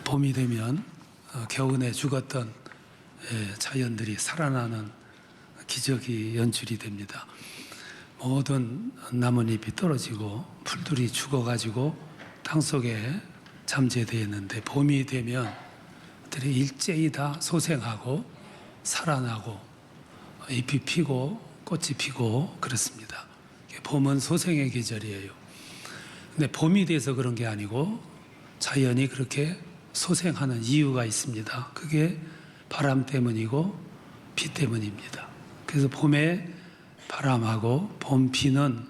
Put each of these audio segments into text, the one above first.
봄이 되면 겨우내 죽었던 자연들이 살아나는 기적이 연출이 됩니다. 모든 나뭇잎이 떨어지고 풀들이 죽어가지고 땅속에 잠재되어 있는데 봄이 되면 들이 일제히 다 소생하고 살아나고 잎이 피고 꽃이 피고 그렇습니다. 봄은 소생의 계절이에요. 근데 봄이 돼서 그런 게 아니고 자연이 그렇게 소생하는 이유가 있습니다. 그게 바람 때문이고 비 때문입니다. 그래서 봄에 바람하고 봄 비는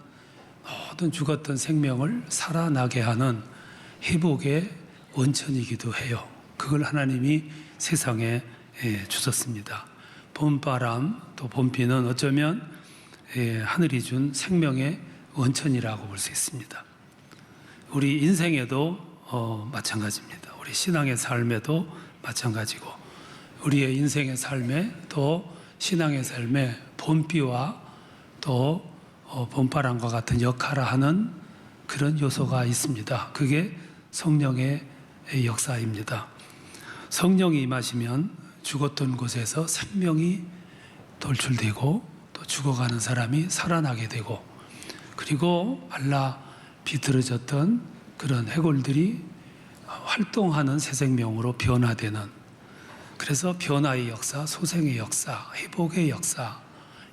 모든 죽었던 생명을 살아나게 하는 회복의 원천이기도 해요. 그걸 하나님이 세상에 주셨습니다. 봄바람 또 봄비는 어쩌면 하늘이 준 생명의 원천이라고 볼 수 있습니다. 우리 인생에도 마찬가지입니다. 우리 신앙의 삶에도 마찬가지고 우리의 인생의 삶에 또 신앙의 삶에 봄비와 또 봄바람과 같은 역할을 하는 그런 요소가 있습니다. 그게 성령의 역사입니다. 성령이 임하시면 죽었던 곳에서 생명이 돌출되고 또 죽어가는 사람이 살아나게 되고 그리고 말라 비틀어졌던 그런 해골들이 활동하는 새 생명으로 변화되는, 그래서 변화의 역사, 소생의 역사, 회복의 역사,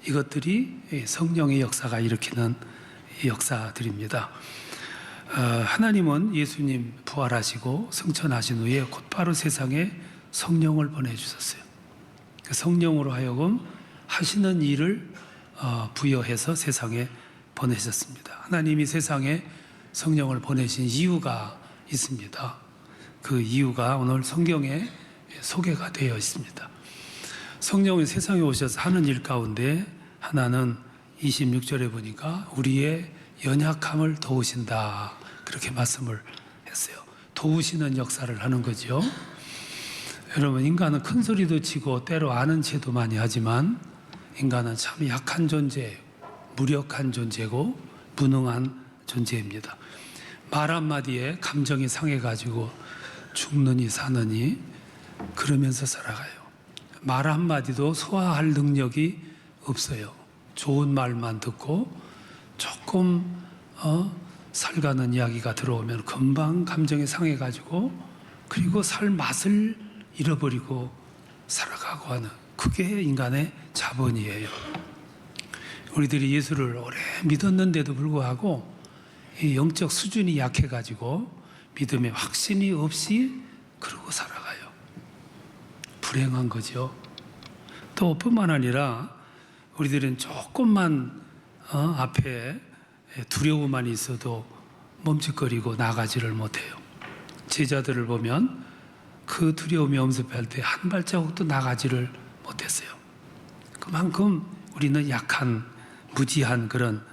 이것들이 성령의 역사가 일으키는 역사들입니다. 하나님은 예수님 부활하시고 승천하신 후에 곧바로 세상에 성령을 보내주셨어요. 성령으로 하여금 하시는 일을 부여해서 세상에 보내셨습니다. 하나님이 세상에 성령을 보내신 이유가 있습니다. 그 이유가 오늘 성경에 소개가 되어 있습니다. 성령이 세상에 오셔서 하는 일 가운데 하나는 26절에 보니까 우리의 연약함을 도우신다, 그렇게 말씀을 했어요. 도우시는 역사를 하는 거죠. 여러분, 인간은 큰 소리도 치고 때로 아는 체도 많이 하지만 인간은 참 약한 존재, 무력한 존재고 무능한 존재입니다. 말 한마디에 감정이 상해가지고 죽느니 사느니 그러면서 살아가요. 말 한마디도 소화할 능력이 없어요. 좋은 말만 듣고 조금 살가는 이야기가 들어오면 금방 감정이 상해가지고 그리고 살 맛을 잃어버리고 살아가고 하는, 그게 인간의 자본이에요. 우리들이 예수를 오래 믿었는데도 불구하고 이 영적 수준이 약해가지고 믿음에 확신이 없이 그러고 살아가요. 불행한 거죠. 또 뿐만 아니라 우리들은 조금만 앞에 두려움만 있어도 멈칫거리고 나가지를 못해요. 제자들을 보면 그 두려움이 엄습할 때 한 발자국도 나가지를 못했어요. 그만큼 우리는 약한, 무지한 그런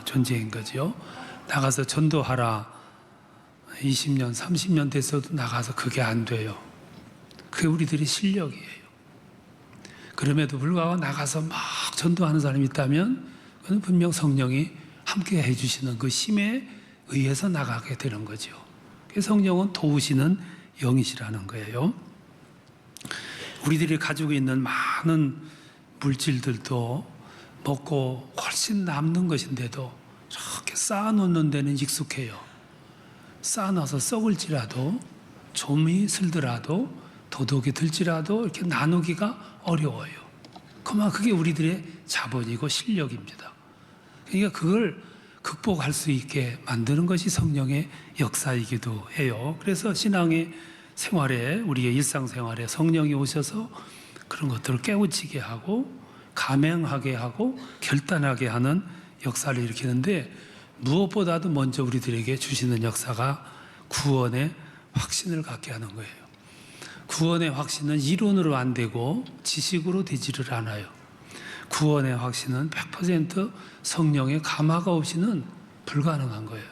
존재인 거죠. 나가서 전도하라 20년, 30년 됐어도 나가서 그게 안 돼요. 그게 우리들의 실력이에요. 그럼에도 불구하고 나가서 막 전도하는 사람이 있다면 그건 분명 성령이 함께 해주시는 그 힘에 의해서 나가게 되는 거죠. 성령은 도우시는 영이시라는 거예요. 우리들이 가지고 있는 많은 물질들도 먹고 훨씬 남는 것인데도 저렇게 쌓아놓는 데는 익숙해요. 쌓아놔서 썩을지라도, 좀이 슬더라도, 도둑이 들지라도 이렇게 나누기가 어려워요. 그만 그게 우리들의 자본이고 실력입니다. 그러니까 그걸 극복할 수 있게 만드는 것이 성령의 역사이기도 해요. 그래서 신앙의 생활에, 우리의 일상생활에 성령이 오셔서 그런 것들을 깨우치게 하고 감행하게 하고 결단하게 하는 역사를 일으키는데, 무엇보다도 먼저 우리들에게 주시는 역사가 구원의 확신을 갖게 하는 거예요. 구원의 확신은 이론으로 안 되고 지식으로 되지를 않아요. 구원의 확신은 100% 성령의 감화가 없이는 불가능한 거예요.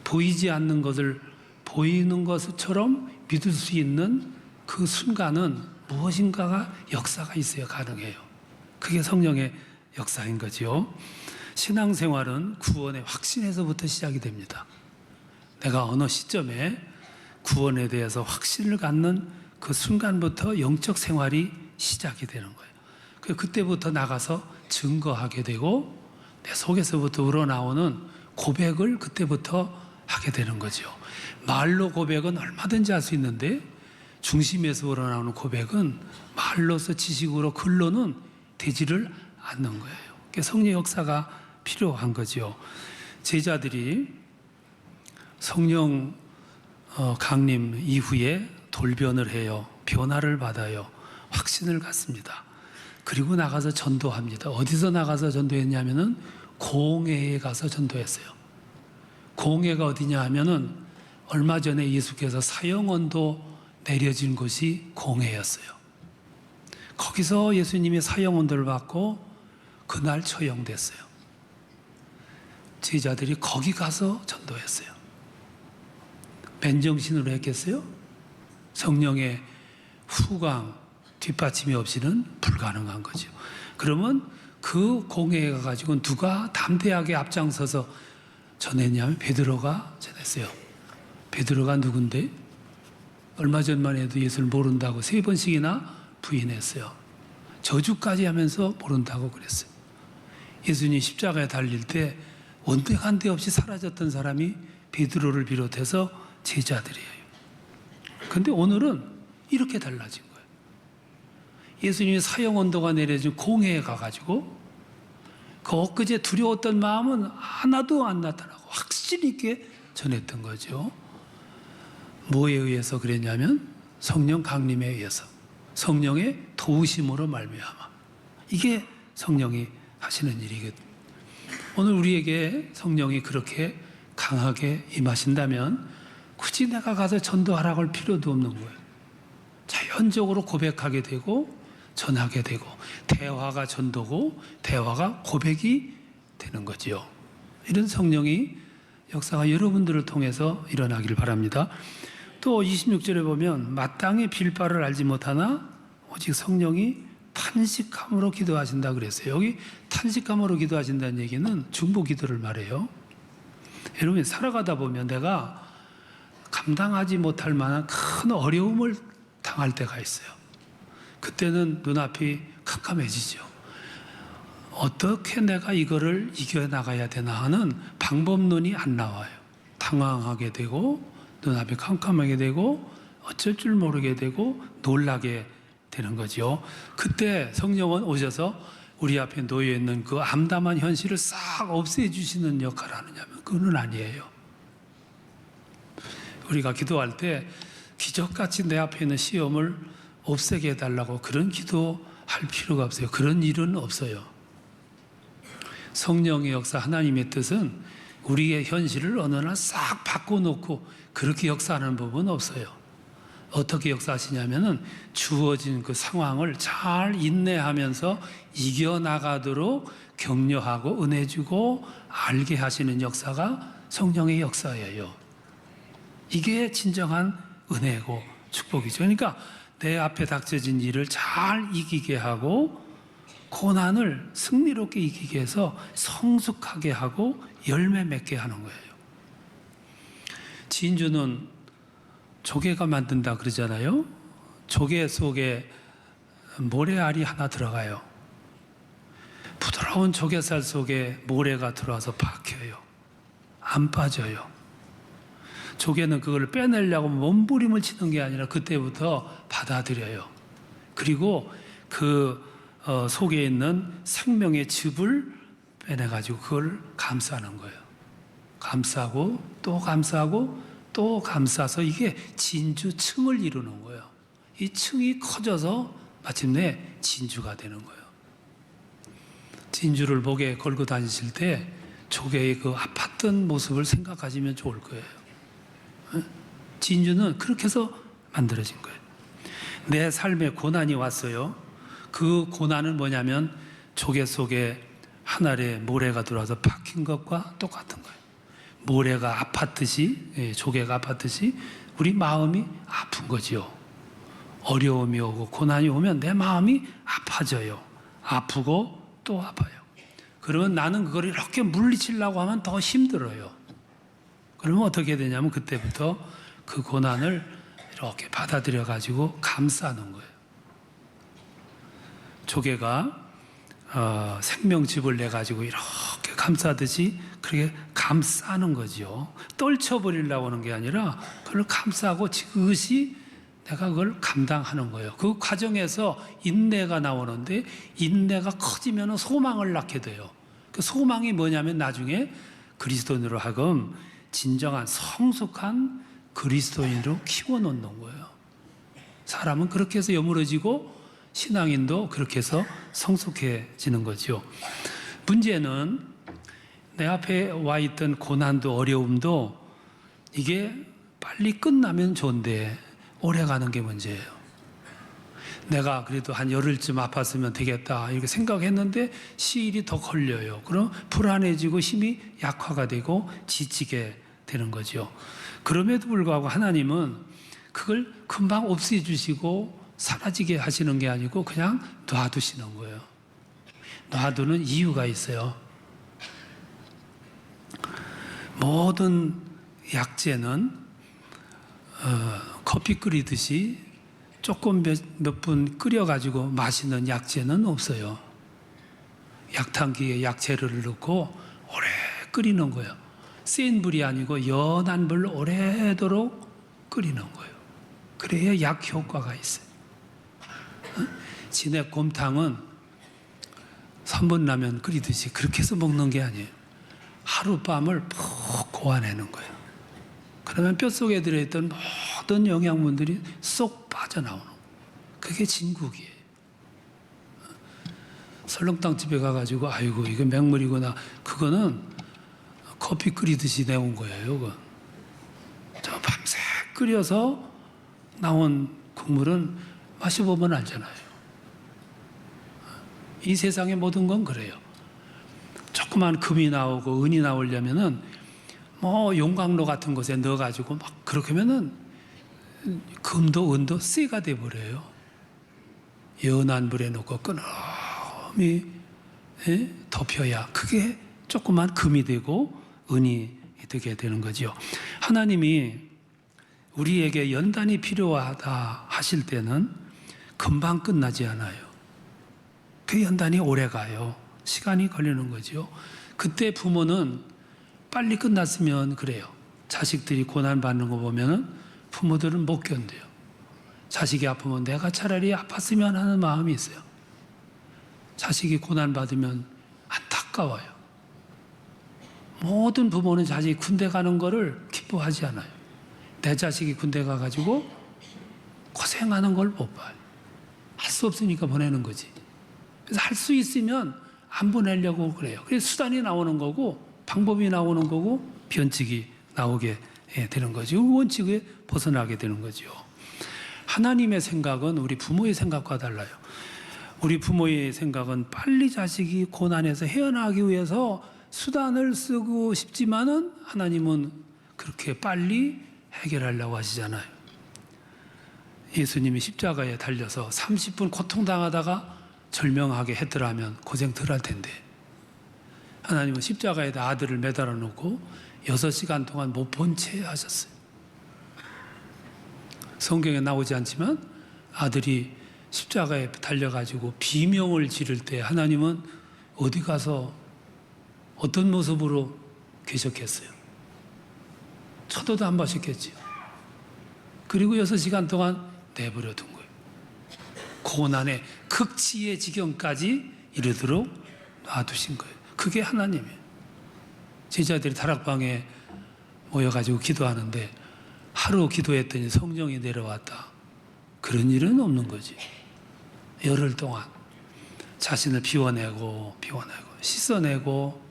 보이지 않는 것을 보이는 것처럼 믿을 수 있는 그 순간은 무엇인가가 역사가 있어야 가능해요. 그게 성령의 역사인 거죠. 신앙생활은 구원의 확신에서부터 시작이 됩니다. 내가 어느 시점에 구원에 대해서 확신을 갖는 그 순간부터 영적 생활이 시작이 되는 거예요. 그때부터 나가서 증거하게 되고 내 속에서부터 우러나오는 고백을 그때부터 하게 되는 거죠. 말로 고백은 얼마든지 할 수 있는데 중심에서 우러나오는 고백은 말로서 지식으로 글로는 되지를 않는 거예요. 성령 역사가 필요한 거죠. 제자들이 성령 강림 이후에 돌변을 해요. 변화를 받아요. 확신을 갖습니다. 그리고 나가서 전도합니다. 어디서 나가서 전도했냐면은 공회에 가서 전도했어요. 공회가 어디냐 하면은 얼마 전에 예수께서 사형언도 내려진 곳이 공회였어요. 거기서 예수님이 사형언도를 받고 그날 처형됐어요. 제자들이 거기 가서 전도했어요. 맨정신으로 했겠어요? 성령의 후광, 뒷받침이 없이는 불가능한 거죠. 그러면 그 공회에 가가지고 누가 담대하게 앞장서서 전했냐면 베드로가 전했어요. 베드로가 누군데? 얼마 전만 해도 예수를 모른다고 3번씩이나 부인했어요. 저주까지 하면서 모른다고 그랬어요. 예수님 십자가에 달릴 때 원대한 데 없이 사라졌던 사람이 베드로를 비롯해서 제자들이에요. 그런데 오늘은 이렇게 달라진 거예요. 예수님이 사형언도가 내려진 공회에 가가지고 그 엊그제 두려웠던 마음은 하나도 안 나타나고 확신 있게 전했던 거죠. 뭐에 의해서 그랬냐면 성령 강림에 의해서, 성령의 도우심으로 말미암아. 이게 성령이 하시는 일이거든요. 오늘 우리에게 성령이 그렇게 강하게 임하신다면 굳이 내가 가서 전도하라고 할 필요도 없는 거예요. 자연적으로 고백하게 되고 전하게 되고, 대화가 전도고 대화가 고백이 되는 거지요. 이런 성령이 역사가 여러분들을 통해서 일어나기를 바랍니다. 또 26절에 보면 마땅히 빌 바를 알지 못하나 오직 성령이 탄식함으로 기도하신다 그랬어요. 여기 탄식함으로 기도하신다는 얘기는 중보 기도를 말해요. 여러분, 살아가다 보면 내가 감당하지 못할 만한 큰 어려움을 당할 때가 있어요. 그때는 눈앞이 캄캄해지죠. 어떻게 내가 이거를 이겨나가야 되나 하는 방법론이 안 나와요. 당황하게 되고 눈앞이 캄캄하게 되고 어쩔 줄 모르게 되고 놀라게 되는 거죠. 그때 성령은 오셔서 우리 앞에 놓여 있는 그 암담한 현실을 싹 없애주시는 역할을 하느냐면 그건 아니에요. 우리가 기도할 때 기적같이 내 앞에 있는 시험을 없애게 해달라고 그런 기도할 필요가 없어요. 그런 일은 없어요. 성령의 역사, 하나님의 뜻은 우리의 현실을 어느 날 싹 바꿔놓고 그렇게 역사하는 법은 없어요. 어떻게 역사하시냐면은 주어진 그 상황을 잘 인내하면서 이겨나가도록 격려하고 은혜 주고 알게 하시는 역사가 성령의 역사예요. 이게 진정한 은혜고 축복이죠. 그러니까 내 앞에 닥쳐진 일을 잘 이기게 하고 고난을 승리롭게 이기게 해서 성숙하게 하고 열매 맺게 하는 거예요. 진주는 조개가 만든다 그러잖아요. 조개 속에 모래알이 하나 들어가요. 부드러운 조개살 속에 모래가 들어와서 박혀요. 안 빠져요. 조개는 그걸 빼내려고 몸부림을 치는 게 아니라 그때부터 받아들여요. 그리고 그 속에 있는 생명의 즙을 빼내가지고 그걸 감싸는 거예요. 감싸고 또 감싸고 또 감싸서 이게 진주층을 이루는 거예요. 이 층이 커져서 마침내 진주가 되는 거예요. 진주를 목에 걸고 다니실 때 조개의 그 아팠던 모습을 생각하시면 좋을 거예요. 진주는 그렇게 해서 만들어진 거예요. 내 삶에 고난이 왔어요. 그 고난은 뭐냐면 조개 속에 한 알의 모래가 들어와서 박힌 것과 똑같은 거예요. 모래가 아팠듯이, 조개가 아팠듯이 우리 마음이 아픈 거지요. 어려움이 오고 고난이 오면 내 마음이 아파져요. 아프고 또 아파요. 그러면 나는 그걸 이렇게 물리치려고 하면 더 힘들어요. 그러면 어떻게 되냐면 그때부터 그 고난을 이렇게 받아들여 가지고 감싸는 거예요. 조개가 생명즙을 내 가지고 이렇게 감싸듯이 그렇게 감싸는 거죠. 떨쳐버리려고 하는 게 아니라 그걸 감싸고 지그시 내가 그걸 감당하는 거예요. 그 과정에서 인내가 나오는데 인내가 커지면 소망을 낳게 돼요. 그 소망이 뭐냐면 나중에 그리스도인으로 하금 진정한 성숙한 그리스도인으로 키워놓는 거예요. 사람은 그렇게 해서 여물어지고 신앙인도 그렇게 해서 성숙해지는 거죠. 문제는 내 앞에 와 있던 고난도 어려움도 이게 빨리 끝나면 좋은데 오래 가는 게 문제예요. 내가 그래도 한 열흘쯤 아팠으면 되겠다 이렇게 생각했는데 시일이 더 걸려요. 그럼 불안해지고 힘이 약화가 되고 지치게 되는 거죠. 그럼에도 불구하고 하나님은 그걸 금방 없애주시고 사라지게 하시는 게 아니고 그냥 놔두시는 거예요. 놔두는 이유가 있어요. 모든 약재는 커피 끓이듯이 조금 몇 분 끓여가지고 마시는 약재는 없어요. 약탕기에 약재를 넣고 오래 끓이는 거예요. 센 불이 아니고 연한 불로 오래도록 끓이는 거예요. 그래야 약 효과가 있어요. 진액 곰탕은 3분 라면 끓이듯이 그렇게 해서 먹는 게 아니에요. 하룻밤을 푹 고아내는 거예요. 그러면 뼛속에 들어있던 모든 영양분들이 쏙 빠져나오는 거예요. 그게 진국이에요. 설렁탕 집에 가가지고 아이고 이거 맹물이구나. 그거는 커피 끓이듯이 내온 거예요. 그건. 저 밤새 끓여서 나온 국물은 마셔보면 알잖아요. 이 세상의 모든 건 그래요. 조그만 금이 나오고 은이 나오려면은 뭐 용광로 같은 곳에 넣어가지고 막 그렇게 하면은 금도 은도 쇠가 돼버려요. 연한 불에 넣고 끄놈이 덮여야 그게 조그만 금이 되고 은이 되게 되는 거죠. 하나님이 우리에게 연단이 필요하다 하실 때는 금방 끝나지 않아요. 그 연단이 오래 가요. 시간이 걸리는 거죠. 그때 부모는 빨리 끝났으면 그래요. 자식들이 고난받는 거 보면은 부모들은 못 견뎌요. 자식이 아프면 내가 차라리 아팠으면 하는 마음이 있어요. 자식이 고난받으면 안타까워요. 모든 부모는 자식이 군대 가는 거를 기뻐하지 않아요. 내 자식이 군대 가가지고 고생하는 걸 못 봐요. 할 수 없으니까 보내는 거지. 그래서 할 수 있으면 안 보내려고 그래요. 그래서 수단이 나오는 거고 방법이 나오는 거고 변칙이 나오게 되는 거죠. 그 원칙에 벗어나게 되는 거죠. 하나님의 생각은 우리 부모의 생각과 달라요. 우리 부모의 생각은 빨리 자식이 고난에서 헤어나기 위해서 수단을 쓰고 싶지만은 하나님은 그렇게 빨리 해결하려고 하시잖아요. 예수님이 십자가에 달려서 30분 고통당하다가 절명하게 했더라면 고생 덜 할 텐데 하나님은 십자가에다 아들을 매달아 놓고 6시간 동안 못 본 채 하셨어요. 성경에 나오지 않지만 아들이 십자가에 달려가지고 비명을 지를 때 하나님은 어디 가서 어떤 모습으로 계셨겠어요? 쳐다도 안 보셨겠지요. 그리고 6시간 동안 내버려 둔 거예요. 고난의 극치의 지경까지 이르도록 놔두신 거예요. 그게 하나님이에요. 제자들이 다락방에 모여가지고 기도하는데 하루 기도했더니 성령이 내려왔다. 그런 일은 없는 거지. 열흘 동안 자신을 비워내고 씻어내고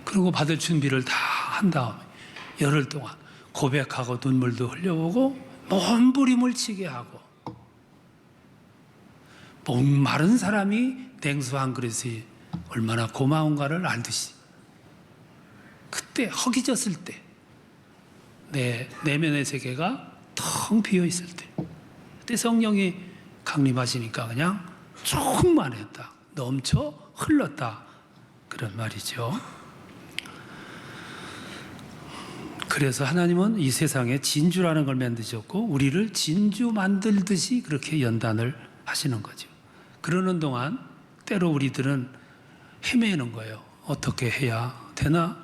그리고 받을 준비를 다 한 다음에 열흘 동안 고백하고 눈물도 흘려보고 몸부림을 치게 하고 목마른 사람이 냉수 한 그릇이 얼마나 고마운가를 알듯이 그때 허기졌을 때 내 내면의 세계가 텅 비어 있을 때 그때 성령이 강림하시니까 그냥 충만했다. 넘쳐 흘렀다. 그런 말이죠. 그래서 하나님은 이 세상에 진주라는 걸 만드셨고 우리를 진주 만들듯이 그렇게 연단을 하시는 거죠. 그러는 동안 때로 우리들은 헤매는 거예요. 어떻게 해야 되나?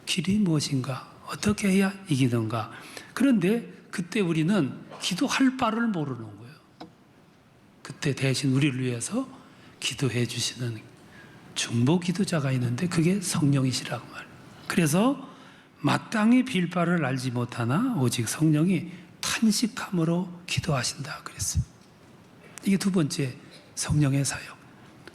길이 무엇인가? 어떻게 해야 이기는가? 그런데 그때 우리는 기도할 바를 모르는 거예요. 그때 대신 우리를 위해서 기도해 주시는 중보 기도자가 있는데 그게 성령이시라고 말해요. 그래서 마땅히 빌 바를 알지 못하나 오직 성령이 탄식함으로 기도하신다 그랬어요. 이게 두 번째 성령의 사역.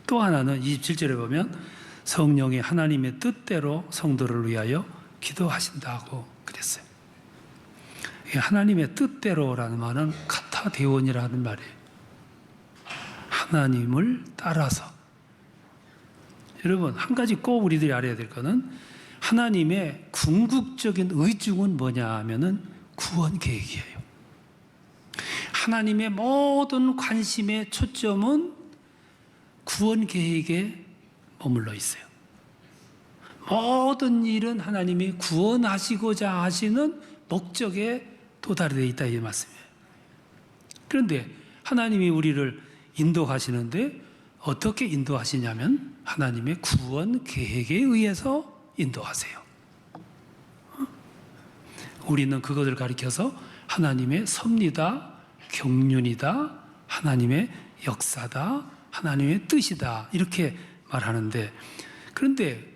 또 하나는 27절에 보면 성령이 하나님의 뜻대로 성도를 위하여 기도하신다고 그랬어요. 하나님의 뜻대로라는 말은 카타데온이라는 말이에요. 하나님을 따라서. 여러분, 한 가지 꼭 우리들이 알아야 될 거는 하나님의 궁극적인 의중은 뭐냐 하면은 구원 계획이에요. 하나님의 모든 관심의 초점은 구원 계획에 머물러 있어요. 모든 일은 하나님이 구원하시고자 하시는 목적에 도달되어 있다 이 말씀이에요. 그런데 하나님이 우리를 인도하시는데 어떻게 인도하시냐면 하나님의 구원 계획에 의해서 인도하세요. 우리는 그것을 가리켜서 하나님의 섭리다, 경륜이다, 하나님의 역사다, 하나님의 뜻이다 이렇게 말하는데, 그런데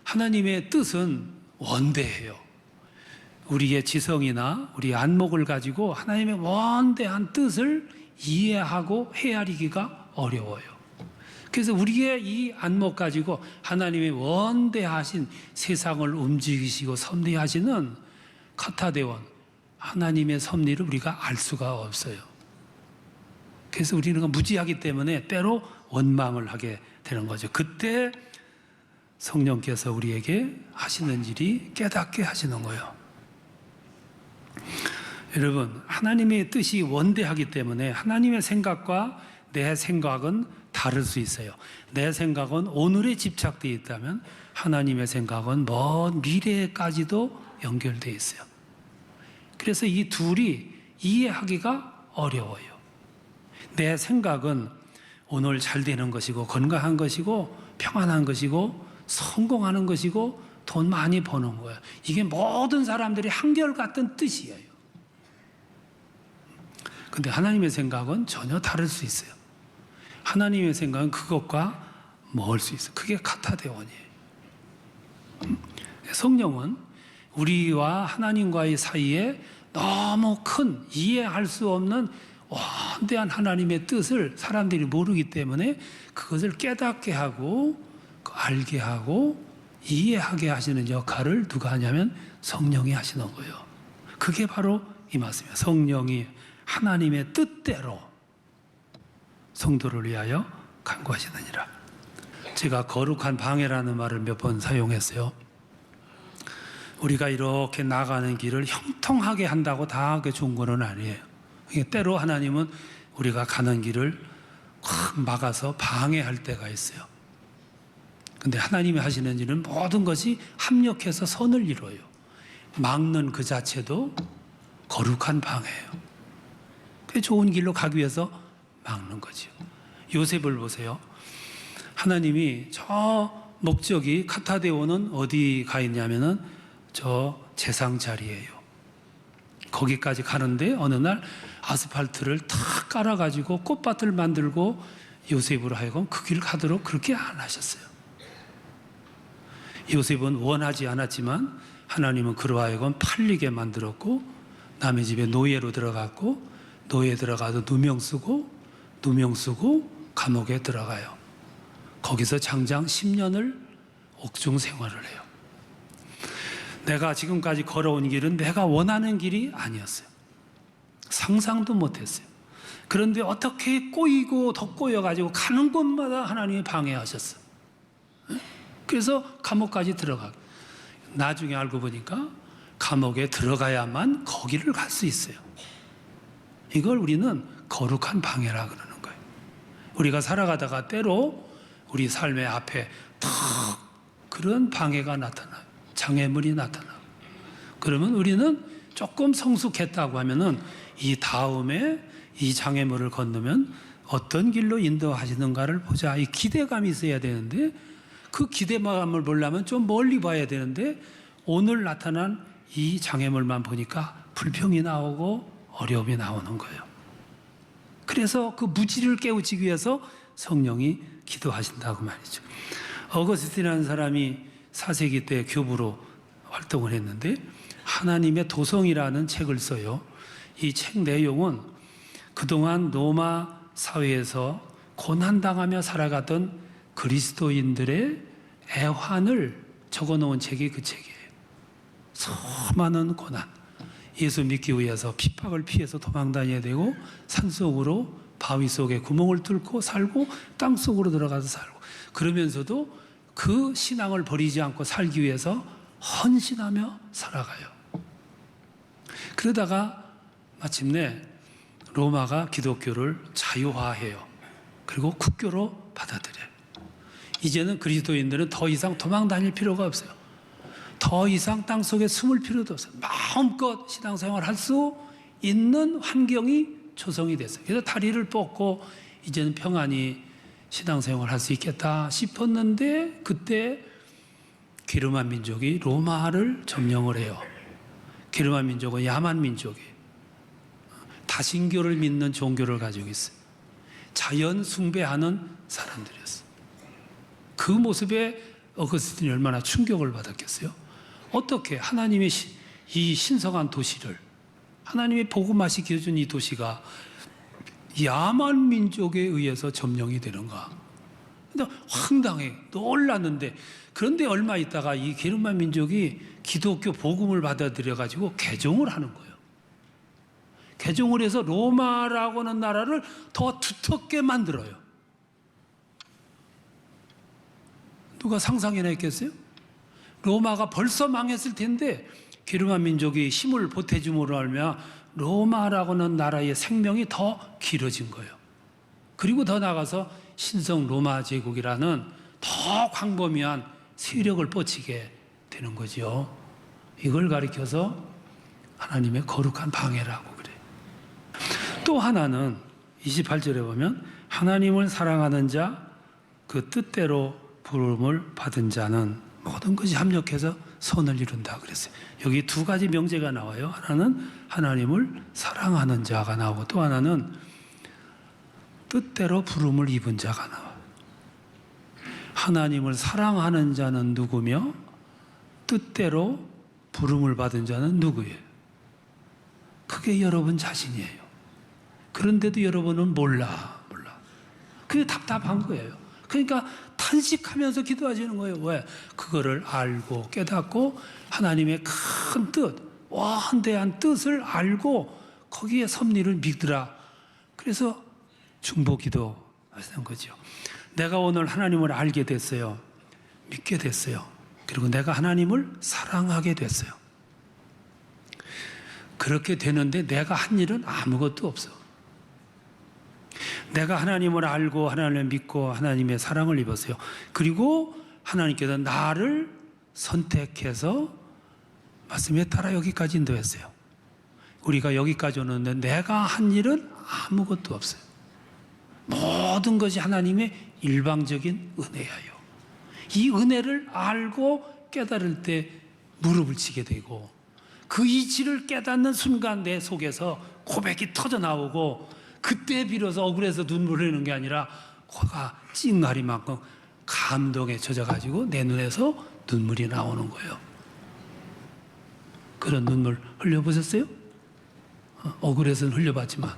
하나님의 뜻은 원대해요. 우리의 지성이나 우리 안목을 가지고 하나님의 원대한 뜻을 이해하고 헤아리기가 어려워요. 그래서 우리의 이 안목 가지고 하나님의 원대하신 세상을 움직이시고 섭리하시는 카타데온 하나님의 섭리를 우리가 알 수가 없어요. 그래서 우리는 무지하기 때문에 때로 원망을 하게 되는 거죠. 그때 성령께서 우리에게 하시는 일이 깨닫게 하시는 거예요. 여러분, 하나님의 뜻이 원대하기 때문에 하나님의 생각과 내 생각은 다를 수 있어요. 내 생각은 오늘에 집착되어 있다면 하나님의 생각은 먼 미래까지도 연결되어 있어요. 그래서 이 둘이 이해하기가 어려워요. 내 생각은 오늘 잘 되는 것이고 건강한 것이고 평안한 것이고 성공하는 것이고 돈 많이 버는 거예요. 이게 모든 사람들이 한결같은 뜻이에요. 근데 하나님의 생각은 전혀 다를 수 있어요. 하나님의 생각은 그것과 멀 수 있어요. 그게 카타데온이에요. 성령은 우리와 하나님과의 사이에 너무 큰 이해할 수 없는 원대한 하나님의 뜻을 사람들이 모르기 때문에 그것을 깨닫게 하고 알게 하고 이해하게 하시는 역할을 누가 하냐면 성령이 하시는 거예요. 그게 바로 이 말씀이에요. 성령이 하나님의 뜻대로 성도를 위하여 간구하시느니라. 제가 거룩한 방해라는 말을 몇 번 사용했어요. 우리가 이렇게 나가는 길을 형통하게 한다고 다 좋은 건 아니에요. 때로 하나님은 우리가 가는 길을 확 막아서 방해할 때가 있어요. 근데 하나님이 하시는 일은 모든 것이 합력해서 선을 이루어요. 막는 그 자체도 거룩한 방해예요. 그 좋은 길로 가기 위해서 막는 거죠. 요셉을 보세요. 하나님이 저 목적이 카타데오는 어디 가 있냐면은 저 재상 자리예요. 거기까지 가는데 어느 날 아스팔트를 탁 깔아가지고 꽃밭을 만들고 요셉으로 하여금 그 길 가도록 그렇게 안 하셨어요. 요셉은 원하지 않았지만 하나님은 그로 하여금 팔리게 만들었고 남의 집에 노예로 들어갔고 노예 들어가서 누명 쓰고 감옥에 들어가요. 거기서 장장 10년을 옥중 생활을 해요. 내가 지금까지 걸어온 길은 내가 원하는 길이 아니었어요. 상상도 못했어요. 그런데 어떻게 꼬이고 더 꼬여가지고 가는 곳마다 하나님이 방해하셨어요. 그래서 감옥까지 들어가고 나중에 알고 보니까 감옥에 들어가야만 거기를 갈 수 있어요. 이걸 우리는 거룩한 방해라 그러는 거예요. 우리가 살아가다가 때로 우리 삶의 앞에 탁 그런 방해가 나타나요. 장애물이 나타나고 그러면 우리는 조금 성숙했다고 하면은 이 다음에 이 장애물을 건너면 어떤 길로 인도하시는가를 보자. 이 기대감이 있어야 되는데 그 기대감을 보려면 좀 멀리 봐야 되는데 오늘 나타난 이 장애물만 보니까 불평이 나오고 어려움이 나오는 거예요. 그래서 그 무지를 깨우치기 위해서 성령이 기도하신다고 말이죠. 어거스틴이라는 사람이 4세기 때 교부로 활동을 했는데 하나님의 도성이라는 책을 써요. 이 책 내용은 그동안 로마 사회에서 고난당하며 살아가던 그리스도인들의 애환을 적어놓은 책이 그 책이에요. 수많은 고난, 예수 믿기 위해서 핍박을 피해서 도망다녀야 되고 산속으로 바위 속에 구멍을 뚫고 살고 땅속으로 들어가서 살고 그러면서도 그 신앙을 버리지 않고 살기 위해서 헌신하며 살아가요. 그러다가 마침내 로마가 기독교를 자유화해요. 그리고 국교로 받아들여요. 이제는 그리스도인들은 더 이상 도망 다닐 필요가 없어요. 더 이상 땅속에 숨을 필요도 없어요. 마음껏 신앙생활 할 수 있는 환경이 조성이 됐어요. 그래서 다리를 뻗고 이제는 평안히 신앙생활 할 수 있겠다 싶었는데 그때 게르만 민족이 로마를 점령을 해요. 게르만 민족은 야만 민족이에요. 다신교를 믿는 종교를 가지고 있어요. 자연 숭배하는 사람들이었어요. 그 모습에 어거스틴이 얼마나 충격을 받았겠어요? 어떻게 하나님의 이 신성한 도시를 하나님의 복음하시 기준 이 도시가 야만 민족에 의해서 점령이 되는가? 근데 황당해 놀랐는데 그런데 얼마 있다가 이 게르만 민족이 기독교 복음을 받아들여 가지고 개종을 하는 거예요. 개종을 해서 로마라고 하는 나라를 더 두텁게 만들어요. 누가 상상이나 했겠어요? 로마가 벌써 망했을 텐데 게르만 민족이 힘을 보태줌으로 알면 로마라고 하는 나라의 생명이 더 길어진 거예요. 그리고 더 나아가서 신성 로마 제국이라는 더 광범위한 세력을 뻗치게 되는 거죠. 이걸 가리켜서 하나님의 거룩한 방해라고 그래요. 또 하나는 28절에 보면 하나님을 사랑하는 자, 그 뜻대로 부름을 받은 자는 모든 것이 합력해서 선을 이룬다 그랬어요. 여기 두 가지 명제가 나와요. 하나는 하나님을 사랑하는 자가 나오고 또 하나는 뜻대로 부름을 입은 자가 나와요. 하나님을 사랑하는 자는 누구며 뜻대로 부름을 받은 자는 누구예요? 그게 여러분 자신이에요. 그런데도 여러분은 몰라. 그게 답답한 거예요. 그러니까 탄식하면서 기도하시는 거예요. 왜? 그거를 알고 깨닫고 하나님의 큰 뜻, 원대한 뜻을 알고 거기에 섭리를 믿으라. 그래서 중보기도 하시는 거죠. 내가 오늘 하나님을 알게 됐어요. 믿게 됐어요. 그리고 내가 하나님을 사랑하게 됐어요. 그렇게 되는데 내가 한 일은 아무것도 없어. 내가 하나님을 알고 하나님을 믿고 하나님의 사랑을 입었어요. 그리고 하나님께서 나를 선택해서 말씀에 따라 여기까지 인도했어요. 우리가 여기까지 오는데 내가 한 일은 아무것도 없어요. 모든 것이 하나님의 일방적인 은혜예요. 이 은혜를 알고 깨달을 때 무릎을 치게 되고 그 이치를 깨닫는 순간 내 속에서 고백이 터져 나오고 그때 비로소 억울해서 눈물 흘리는 게 아니라 코가 찡하리만큼 감동에 젖어가지고 내 눈에서 눈물이 나오는 거예요. 그런 눈물 흘려보셨어요? 억울해서는 흘려봤지만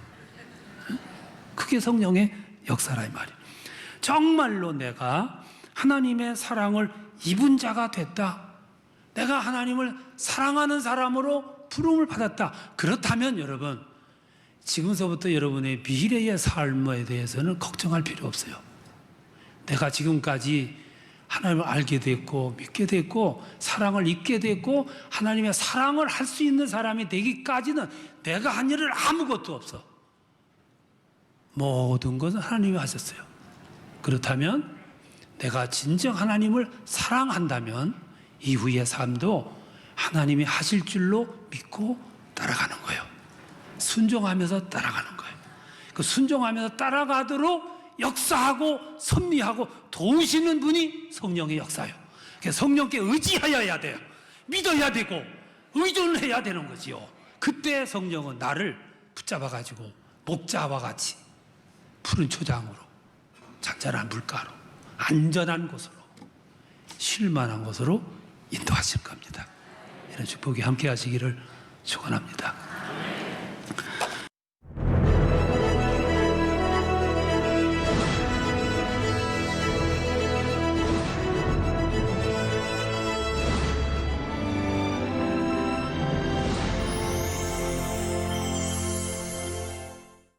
그게 성령의 역사라 이 말이에요. 정말로 내가 하나님의 사랑을 입은 자가 됐다. 내가 하나님을 사랑하는 사람으로 부름을 받았다. 그렇다면 여러분 지금서부터 여러분의 미래의 삶에 대해서는 걱정할 필요 없어요. 내가 지금까지 하나님을 알게 됐고 믿게 됐고 사랑을 입게 됐고 하나님의 사랑을 할 수 있는 사람이 되기까지는 내가 한 일은 아무것도 없어. 모든 것은 하나님이 하셨어요. 그렇다면 내가 진정 하나님을 사랑한다면 이후의 삶도 하나님이 하실 줄로 믿고 따라가는 거예요. 순종하면서 따라가는 거예요. 그 순종하면서 따라가도록 역사하고 섭리하고 도우시는 분이 성령의 역사예요. 그래서 성령께 의지하여야 돼요. 믿어야 되고 의존해야 되는 거지요. 그때 성령은 나를 붙잡아가지고 목자와 같이 푸른 초장으로 잔잔한 물가로 안전한 곳으로 쉴만한 곳으로 인도하실 겁니다. 이런 축복이 함께 하시기를 축원합니다.